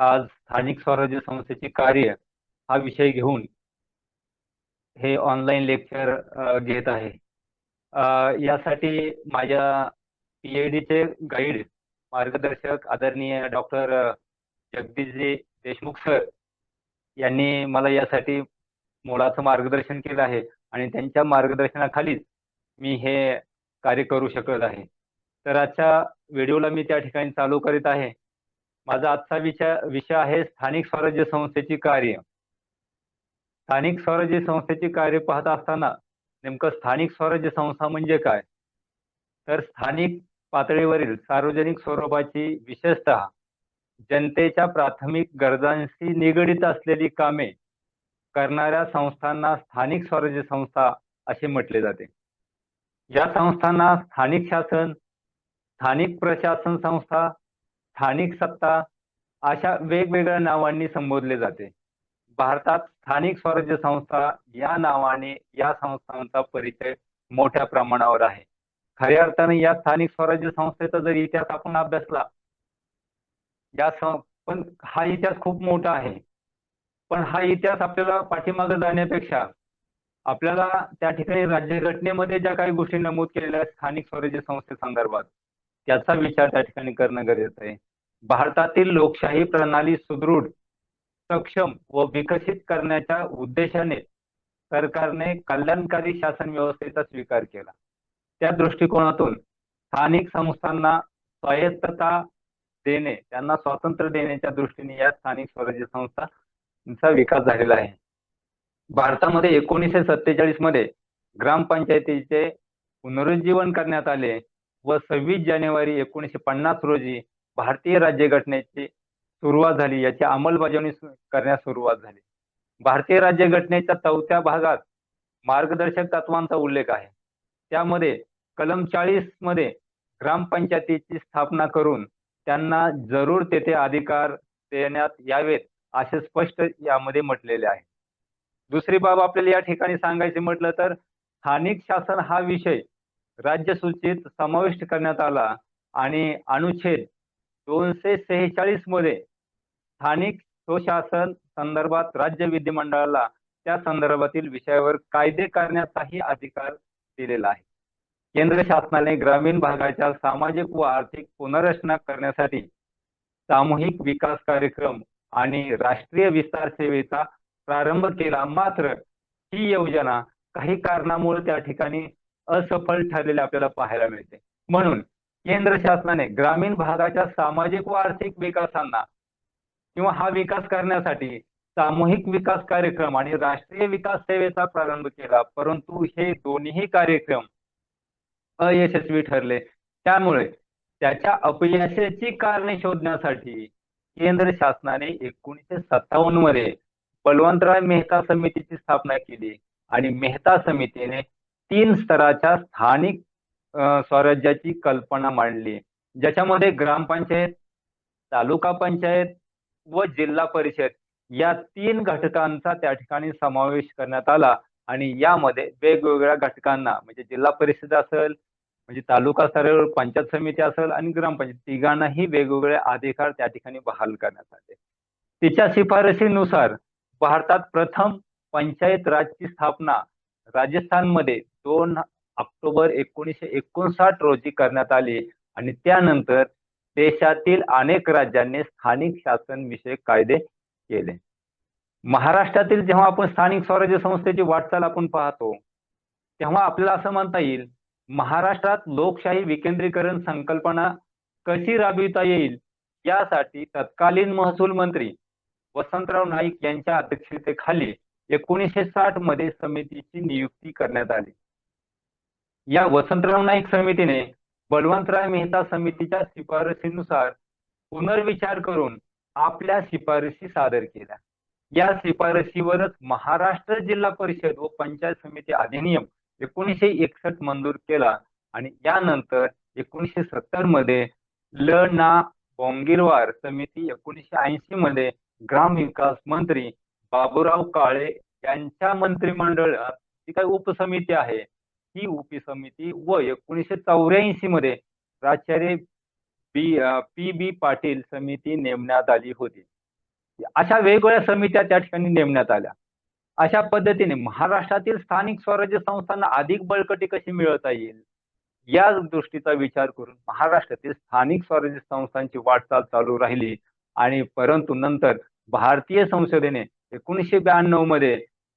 आज स्थानिक स्वराज्य संस्थेचे कार्य हा विषय घेऊन हे ऑनलाईन लेक्चर घेत आहे. यासाठी माझ्या पीएचडीचे गाईड मार्गदर्शक आदरणीय डॉक्टर जगदीशजी देशमुख सर यांनी मला यासाठी मोलाचं मार्गदर्शन केलं आहे आणि त्यांच्या मार्गदर्शनाखालीच मी हे कार्य करू शकत आहे. तर आजच्या व्हिडिओला मी त्या ठिकाणी चालू करीत आहे. माझा आजचा विषय आहे स्थानिक स्वराज्य संस्थेची कार्य. स्थानिक स्वराज्य संस्थेची कार्य पाहत असताना नेमकं स्थानिक स्वराज्य संस्था म्हणजे काय? तर स्थानिक पातळीवरील सार्वजनिक स्वरूपाची विशेषतः जनतेच्या प्राथमिक गरजांशी निगडित असलेली कामे करणाऱ्या संस्थांना स्थानिक स्वराज्य संस्था असे म्हटले जाते. या संस्थांना स्थानिक शासन, स्थानिक प्रशासन संस्था, स्थानिक सत्ता अशा वेगवेगळ्या नावांनी संबोधले जाते. भारतात स्थानिक स्वराज्य संस्था या नावाने या संस्थांचा परिचय मोठ्या प्रमाणावर आहे. खऱ्या अर्थाने या स्थानिक स्वराज्य संस्थेचा जर इतिहास आपण अभ्यासला, पण हा इतिहास खूप मोठा आहे. पण हा इतिहास आपल्याला पाठीमागे जाण्यापेक्षा आपल्याला त्या ठिकाणी राज्यघटनेमध्ये ज्या काही गोष्टी नमूद केलेल्या आहेत स्थानिक स्वराज्य संस्थेसंदर्भात त्याचा विचार त्या ठिकाणी करणं गरजेचं आहे. भारतातील लोकशाही प्रणाली सुदृढ, सक्षम व विकसित करण्याच्या उद्देशाने सरकारने कल्याणकारी शासन व्यवस्थेचा स्वीकार केला. त्या दृष्टिकोनातून स्थानिक संस्थांना स्वायत्तता देणे, त्यांना स्वातंत्र्य देण्याच्या दृष्टीने या स्थानिक स्वराज्य संस्थांचा विकास झालेला आहे. भारतामध्ये 1947 मध्ये ग्रामपंचायतीचे पुनरुज्जीवन करण्यात आले व 26 जानेवारी 1950 रोजी भारतीय राज्यघटनेची सुरुवात झाली. याची अंमलबजावणी करण्यास सुरुवात झाली. भारतीय राज्यघटनेच्या 4थ्या भागात मार्गदर्शक तत्वांचा उल्लेख आहे. त्यामध्ये कलम 40 मध्ये ग्रामपंचायतीची स्थापना करून त्यांना जरूर तेथे अधिकार देण्यात यावेत असे स्पष्ट यामध्ये म्हटलेले आहे. दुसरी बाब आपल्याला या ठिकाणी सांगायचे म्हटलं तर स्थानिक शासन हा विषय राज्यसूचीत समाविष्ट करण्यात आला आणि अनुच्छेद 246 मध्ये स्थानिक स्वशासन संदर्भात राज्य विधिमंडळाला त्या संदर्भातील विषयावर कायदे करण्याचाही अधिकार दिलेला आहे. केंद्र शासनाने ग्रामीण भागाच्या सामाजिक व आर्थिक पुनर्रचना करण्यासाठी सामूहिक विकास कार्यक्रम आणि राष्ट्रीय विस्तार सेवेचा प्रारंभ केला. मात्र ही योजना काही कारणामुळे त्या ठिकाणी असफल ठरलेली आपल्याला पाहायला मिळते. म्हणून केंद्र शासनाने ग्रामीण भागाच्या सामाजिक व आर्थिक विकासांना किंवा हा विकास करण्यासाठी सामूहिक विकास कार्यक्रम आणि राष्ट्रीय विकास सेवेचा प्रारंभ केला. परंतु हे दोन्ही कार्यक्रम अयशस्वी ठरले. त्यामुळे त्याच्या अपयशाची कारणे शोधण्यासाठी केंद्र शासनाने 1957 मध्ये बलवंतराय मेहता समितीची स्थापना केली आणि मेहता समितीने 3 स्तराच्या स्थानिक स्वराज्याची कल्पना मांडली, ज्याच्यामध्ये ग्रामपंचायत, तालुका पंचायत व जिल्हा परिषद या 3 घटकांचा त्या ठिकाणी समावेश करण्यात आला. आणि यामध्ये वेगवेगळ्या घटकांना म्हणजे जिल्हा परिषद असेल, म्हणजे तालुका स्तरावर पंचायत समिती असेल आणि ग्रामपंचायत तिघांनाही वेगवेगळे अधिकार त्या ठिकाणी बहाल करण्यात आले. तिच्या शिफारशीनुसार भारतात प्रथम पंचायत राजची स्थापना राजस्थानमध्ये 2 ऑक्टोबर 1959 रोजी करण्यात आली आणि त्यानंतर देशातील अनेक राज्यांनी स्थानिक शासन विषयक कायदे केले. महाराष्ट्रातील जेव्हा आपण स्थानिक स्वराज्य संस्थेची वाटचाल आपण पाहतो तेव्हा आपल्याला असं म्हणता येईल महाराष्ट्रात लोकशाही विकेंद्रीकरण संकल्पना कशी राबविता येईल यासाठी तत्कालीन महसूल मंत्री वसंतराव नाईक यांच्या अध्यक्षतेखाली 1960 मध्ये समितीची नियुक्ती करण्यात आली. या वसंतराव नाईक समितीने बलवंतराय मेहता समितीच्या शिफारशीनुसार पुनर्विचार करून आपल्या शिफारशी सादर केल्या. या शिफारशीवरच महाराष्ट्र जिल्हा परिषद व पंचायत समिती अधिनियम 1961 मंजूर केला आणि यानंतर 1970 मध्ये ल ना बोंगिरवार समिती, 1980 मध्ये ग्रामविकास मंत्री बाबूराव काळे यांच्या मंत्रिमंडळात जी काही उपसमिती आहे ही उपसमिती व 1984 मध्ये प्राचार्य पी बी पाटील समिती नेमण्यात आली होती. अशा वेगवेगळ्या समित्या त्या ठिकाणी नेमण्यात आल्या. अशा पद्धतीने महाराष्ट्रातील स्थानिक स्वराज्य संस्थांना अधिक बळकटी कशी मिळवता येईल या दृष्टीचा विचार करून महाराष्ट्रातील स्थानिक स्वराज्य संस्थांची वाटचाल चालू राहिली. आणि परंतु नंतर भारतीय संसदेने 1992 मध्ये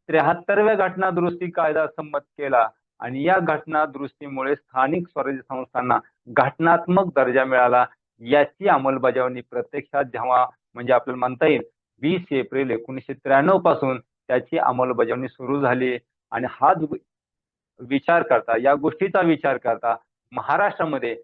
73व्या घटना दुरुस्ती कायदा संमत केला आणि या घटना दुरुस्तीमुळे स्थानिक स्वराज्य संस्थांना घटनात्मक दर्जा मिळाला. याची अंमलबजावणी प्रत्यक्षात जेव्हा म्हणजे आपल्याला म्हणता येईल 20 एप्रिल 1993 पासून त्याची अंमलबजावणी सुरू झाली. आणि हा विचार करता या गोष्टीचा विचार करता महाराष्ट्रामध्ये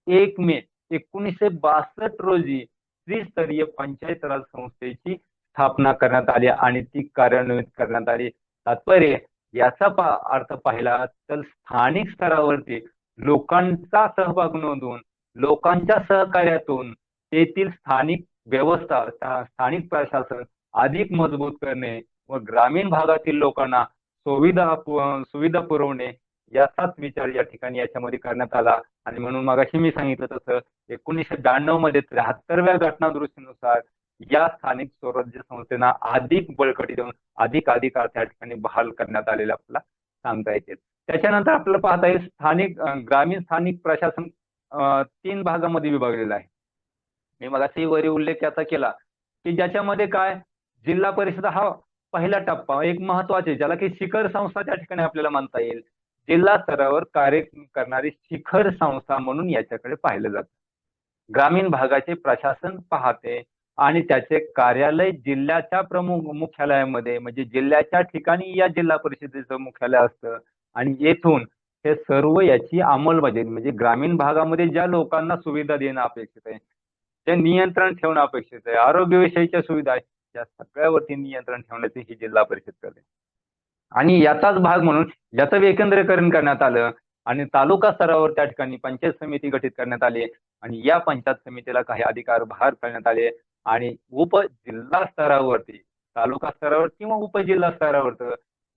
1 मे 1962 रोजी त्रिस्तरीय पंचायत राज संस्थेची स्थापना करण्यात आली आणि ती कार्यान्वित करण्यात आली. तात्पर्य याचा अर्थ पाहिला तर स्थानिक स्तरावरती लोकांचा सहभाग नोंदवून लोकांच्या सहकार्यातून तेथील स्थानिक व्यवस्था स्थानिक प्रशासन अधिक मजबूत करणे व ग्रामीण भागातील लोकांना सुविधा पुरवणे याचाच विचार या ठिकाणी याच्यामध्ये करण्यात आला. आणि म्हणून मगाशी मी सांगितलं तसं 1992 मध्ये 73व्या घटना दुरुस्तीनुसार या स्थानिक स्वराज्य संस्थेना अधिक बळकटी देऊन अधिक अधिकार त्या ठिकाणी बहाल करण्यात आलेले आपल्याला सांगता येतील. त्याच्यानंतर आपल्याला पाहता येईल ग्रामीण स्थानिक प्रशासन 3 भागामध्ये विभागलेलं आहे. मी मगाशी वरी उल्लेख याचा केला की ज्याच्यामध्ये काय जिल्हा परिषद हा पहिला टप्पा एक महत्वाचे ज्याला की शिखर संस्था त्या ठिकाणी आपल्याला म्हणता येईल. जिल्हा स्तरावर कार्य करणारी शिखर संस्था म्हणून याच्याकडे पाहिलं जातं. ग्रामीण भागाचे प्रशासन पाहते आणि त्याचे कार्यालय जिल्ह्याच्या प्रमुख मुख्यालयामध्ये म्हणजे जिल्ह्याच्या ठिकाणी या जिल्हा परिषदेचं मुख्यालय असतं. आणि येथून हे सर्व याची अंमलबजावणी म्हणजे ग्रामीण भागामध्ये ज्या लोकांना सुविधा देणं अपेक्षित आहे, ते नियंत्रण ठेवणं अपेक्षित आहे, आरोग्यविषयीच्या सुविधा आहेत, या सगळ्यावरती नियंत्रण ठेवण्याची ही जिल्हा परिषद करते. आणि याचाच भाग म्हणून याचं विकेंद्रीकरण करण्यात आलं आणि तालुका स्तरावर त्या ठिकाणी पंचायत समिती गठीत करण्यात आली आणि या पंचायत समितीला काही अधिकार बहाल करण्यात आले. आणि उपजिल्हा स्तरावरती तालुका स्तरावर किंवा उपजिल्हा स्तरावर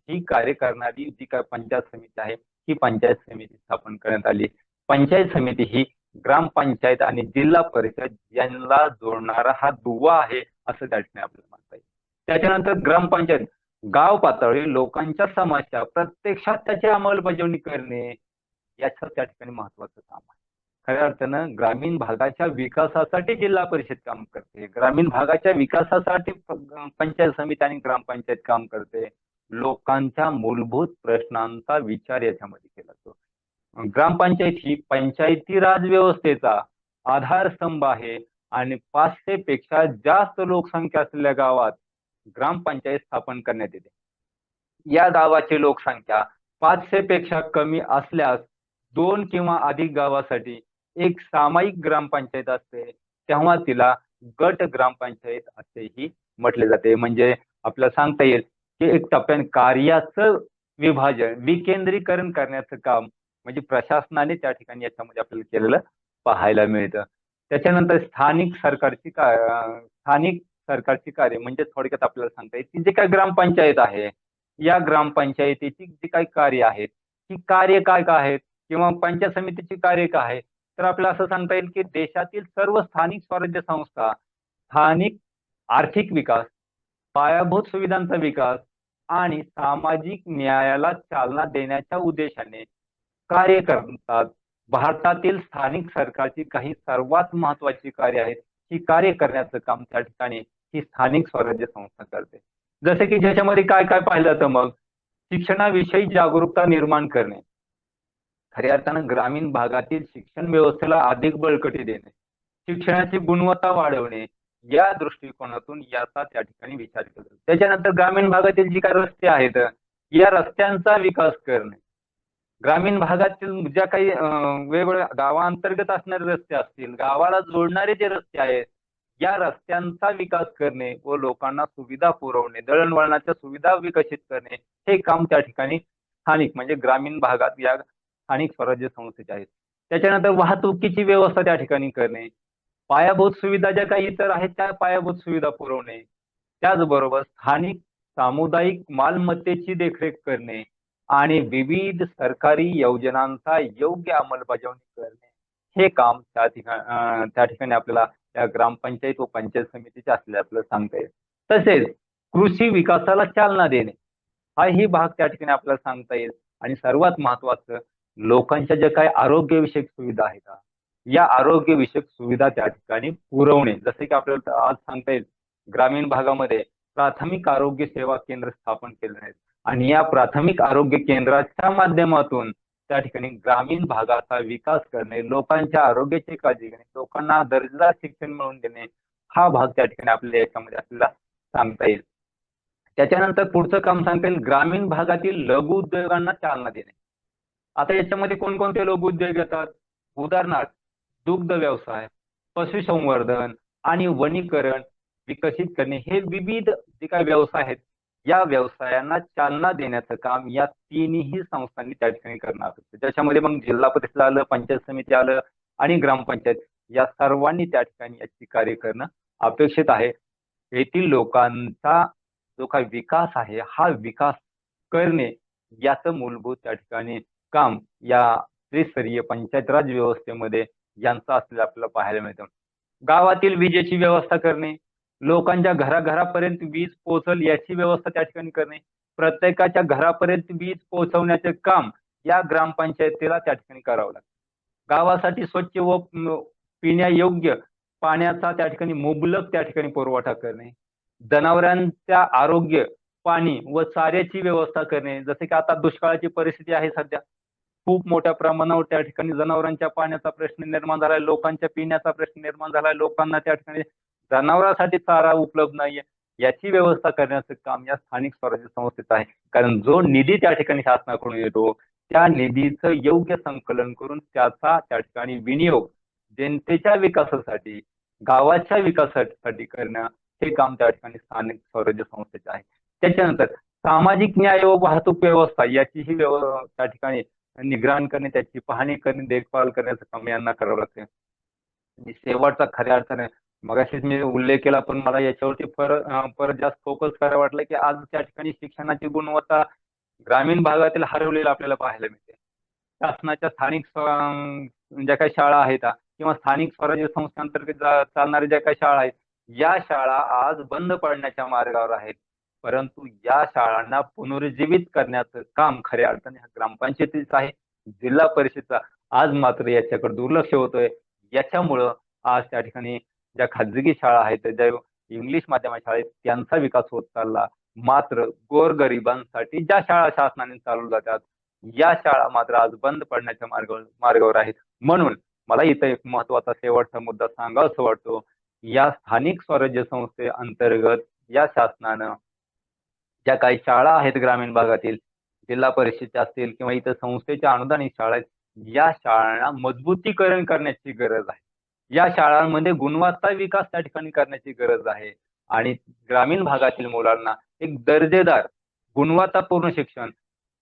ही कार्य करणारी जी काय पंचायत समिती आहे ही पंचायत समिती स्थापन करण्यात आली. पंचायत समिती ही ग्रामपंचायत आणि जिल्हा परिषद यांना जोडणारा हा दुवा आहे असं त्या ठिकाणी आपल्याला म्हणता येईल. त्याच्यानंतर ग्रामपंचायत गाव पातळी लोकांच्या समस्या प्रत्यक्षात त्याची अंमलबजावणी करणे याचं त्या ठिकाणी महत्वाचं काम आहे. खऱ्या अर्थानं ग्रामीण भागाच्या विकासासाठी जिल्हा परिषद काम करते, ग्रामीण भागाच्या विकासासाठी पंचायत समिती आणि ग्रामपंचायत काम करते. लोकांच्या मूलभूत प्रश्नांचा विचार याच्यामध्ये केला जातो. ग्रामपंचायत ही पंचायती राज व्यवस्थेचा आधारस्तंभ आहे आणि 500 पेक्षा जास्त लोकसंख्या असलेल्या गावात ग्रामपंचायत स्थापन करण्यात येते. या गावाची लोकसंख्या 500 पेक्षा कमी असल्यास 2 किंवा अधिक गावासाठी एक सामायिक ग्रामपंचायत असते, तेव्हा तिला गट ग्रामपंचायत असेही म्हटले जाते. म्हणजे आपल्याला सांगता येईल की एक टप्प्याने कार्याचं विभाजन विकेंद्रीकरण करण्याचं काम म्हणजे प्रशासनाने त्या ठिकाणी याच्यामध्ये आपल्याला केलेलं पाहायला मिळतं. त्याच्यानंतर स्थानिक सरकारची कार्य म्हणजे थोडक्यात आपल्याला सांगता येईल की जे काही ग्रामपंचायत आहे या ग्रामपंचायतीची जी काही कार्य आहेत ही कार्य काय काय आहेत किंवा पंचायत समितीची कार्य काय आहेत तर आपल्याला असं सांगता येईल की देशातील सर्व स्थानिक स्वराज्य संस्था स्थानिक आर्थिक विकास, पायाभूत सुविधांचा विकास आणि सामाजिक न्यायाला चालना देण्याच्या उद्देशाने कार्य करतात. भारतातील स्थानिक सरकारची काही सर्वात महत्वाची कार्य आहेत ही कार्य करण्याचं काम त्या ठिकाणी ही स्थानिक स्वराज्य संस्था करते. जसे की ज्याच्यामध्ये काय काय पाहिलं तर मग शिक्षणाविषयी जागरूकता निर्माण करणे, खऱ्या अर्थानं ग्रामीण भागातील शिक्षण व्यवस्थेला अधिक बळकटी देणे, शिक्षणाची गुणवत्ता वाढवणे या दृष्टिकोनातून याचा त्या ठिकाणी विचार केला. त्याच्यानंतर ग्रामीण भागातील जी काही रस्ते आहेत या रस्त्यांचा विकास करणे, ग्रामीण भागातील ज्या काही वेगवेगळ्या गावांतर्गत असणारे रस्ते असतील, गावाला जोडणारे जे रस्ते आहेत या रस्त्यांचा विकास करणे व लोकांना सुविधा पुरवणे, दळणवळणाच्या सुविधा विकसित करणे हे काम त्या ठिकाणी स्थानिक म्हणजे ग्रामीण भागात या स्थानिक स्वराज्य संस्थेचे आहेत. त्याच्यानंतर वाहतुकीची व्यवस्था त्या ठिकाणी करणे, पायाभूत सुविधा ज्या काही इतर आहेत त्या पायाभूत सुविधा पुरवणे, त्याचबरोबर स्थानिक सामुदायिक मालमत्तेची देखरेख करणे आणि विविध सरकारी योजनांचा योग्य अंमलबजावणी करणे हे काम त्या ठिकाणी आपल्याला या ग्रामपंचायत व पंचायत समितीचे असले आपल्याला सांगता येईल. तसेच कृषी विकासाला चालना देणे हाही भाग त्या ठिकाणी आपल्याला सांगता येईल. आणि सर्वात महत्वाचं, लोकांच्या ज्या काही आरोग्यविषयक सुविधा आहेत या आरोग्यविषयक सुविधा त्या ठिकाणी पुरवणे. जसे की आपल्याला आज सांगता येईल, ग्रामीण भागामध्ये प्राथमिक आरोग्य सेवा केंद्र स्थापन केले आहेत आणि या प्राथमिक आरोग्य केंद्राच्या माध्यमातून त्या ठिकाणी ग्रामीण भागाचा विकास करणे, लोकांच्या आरोग्याची काळजी घेणे, लोकांना दर्जेदार शिक्षण मिळवून देणे हा भाग त्या ठिकाणी आपल्याला याच्यामध्ये आपल्याला सांगता येईल. त्याच्यानंतर पुढचं काम सांगता येईल, ग्रामीण भागातील लघु उद्योगांना चालना देणे. आता याच्यामध्ये कोणकोणते लघु उद्योग येतात? उदाहरणार्थ दुग्ध व्यवसाय, पशुसंवर्धन आणि वनीकरण विकसित करणे हे विविध जे काही व्यवसाय आहेत या व्यवसायांना चालना देण्याचं काम या तिन्ही संस्थांनी त्या ठिकाणी करणार असतं. ज्याच्यामध्ये मग जिल्हा परिषद आलं, पंचायत समिती आलं आणि ग्रामपंचायत या सर्वांनी त्या ठिकाणी याची कार्य करणं अपेक्षित आहे. येथील लोकांचा जो काही विकास आहे हा विकास करणे याचं मूलभूत त्या ठिकाणी काम या त्रिस्तरीय पंचायत राज व्यवस्थेमध्ये यांचं असलेलं आपल्याला पाहायला मिळतं. गावातील विजेची व्यवस्था करणे, लोकांच्या घराघरापर्यंत वीज पोहोचल याची व्यवस्था त्या ठिकाणी करणे, प्रत्येकाच्या घरापर्यंत वीज पोहोचवण्याचे काम या ग्रामपंचायतीला त्या ठिकाणी करावं लागतं. गावासाठी स्वच्छ व पिण्यायोग्य पाण्याचा त्या ठिकाणी मुबलक त्या ठिकाणी पुरवठा करणे, जनावरांच्या आरोग्य, पाणी व चाऱ्याची व्यवस्था करणे. जसे की आता दुष्काळाची परिस्थिती आहे सध्या, खूप मोठ्या प्रमाणावर त्या ठिकाणी जनावरांच्या पाण्याचा प्रश्न निर्माण झालाय, लोकांच्या पिण्याचा प्रश्न निर्माण झालाय, लोकांना त्या ठिकाणी जनावरांसाठी चारा उपलब्ध नाहीये याची व्यवस्था करण्याचं काम या स्थानिक स्वराज्य संस्थेत आहे. कारण जो निधी त्या ठिकाणी शासनाकडून येतो त्या निधीचं योग्य संकलन करून त्याचा त्या ठिकाणी विनियोग जनतेच्या विकासासाठी, गावाच्या विकासासाठी करणं हे काम त्या ठिकाणी स्थानिक स्वराज्य संस्थेचे आहे. त्याच्यानंतर सामाजिक न्याय व वाहतूक व्यवस्था याचीही त्या ठिकाणी निगराण करणे, त्याची पाहणी करणे, देखभाल करण्याचं काम यांना करावं लागतं. आणि शेवटचा खऱ्या अर्थाने मगाशीच मी उल्लेख केला, पण मला याच्यावरती परत जास्त फोकस करायला वाटलं की आज त्या ठिकाणी शिक्षणाची गुणवत्ता ग्रामीण भागातील हरवलेला आपल्याला पाहायला मिळते. शासनाच्या स्थानिक ज्या काही शाळा आहेत किंवा स्थानिक स्वराज्य संस्थांतर्गत चालणाऱ्या ज्या काही शाळा आहेत या शाळा आज बंद पडण्याच्या मार्गावर आहेत. परंतु या शाळांना पुनरुज्जीवित करण्याचं काम खऱ्या अर्थाने ग्रामपंचायतीचं आहे, जिल्हा परिषदचा. आज मात्र याच्याकडे दुर्लक्ष होतोय. याच्यामुळं आज त्या ठिकाणी ज्या खाजगी शाळा आहेत, ज्या इंग्लिश माध्यमाच्या शाळा आहेत त्यांचा विकास होत चालला. मात्र गोरगरिबांसाठी ज्या शाळा शासनाने चालवल्या जातात या शाळा मात्र आज बंद पडण्याच्या मार्गावर आहेत. म्हणून मला इथं एक महत्वाचा शेवटचा मुद्दा सांगावासा वाटतो. या स्थानिक स्वराज्य संस्थे अंतर्गत या शासनानं ज्या काही शाळा आहेत ग्रामीण भागातील, जिल्हा परिषदच्या असतील किंवा इतर संस्थेच्या अनुदानित शाळा आहेत, या शाळांना मजबूतीकरण करण्याची गरज आहे. या शाळांमध्ये गुणवत्ता विकास त्या ठिकाणी करण्याची गरज आहे. आणि ग्रामीण भागातील मुलांना एक दर्जेदार गुणवत्तापूर्ण शिक्षण,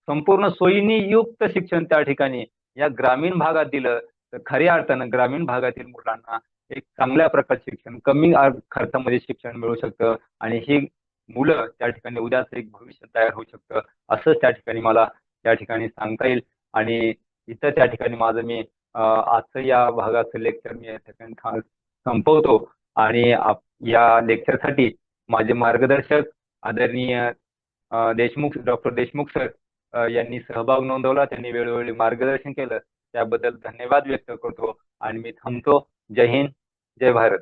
संपूर्ण सोयींनी युक्त शिक्षण त्या ठिकाणी या ग्रामीण भागात दिलं तर खऱ्या अर्थानं ग्रामीण भागातील मुलांना एक चांगल्या प्रकारचे शिक्षण, कमी खर्चामध्ये शिक्षण मिळू शकतं आणि ही मुलं त्या ठिकाणी उद्याच एक भविष्य तयार होऊ शकतं असं त्या ठिकाणी मला त्या ठिकाणी सांगता येईल. आणि इथं त्या ठिकाणी माझं मी आजचं या भागाचं लेक्चर मी या ठिकाणी संपवतो. आणि या लेक्चरसाठी माझे मार्गदर्शक आदरणीय देशमुख, डॉक्टर देशमुख सर यांनी सहभाग नोंदवला, त्यांनी वेळोवेळी मार्गदर्शन केलं, त्याबद्दल धन्यवाद व्यक्त करतो आणि मी थांबतो. जय हिंद, जय भारत.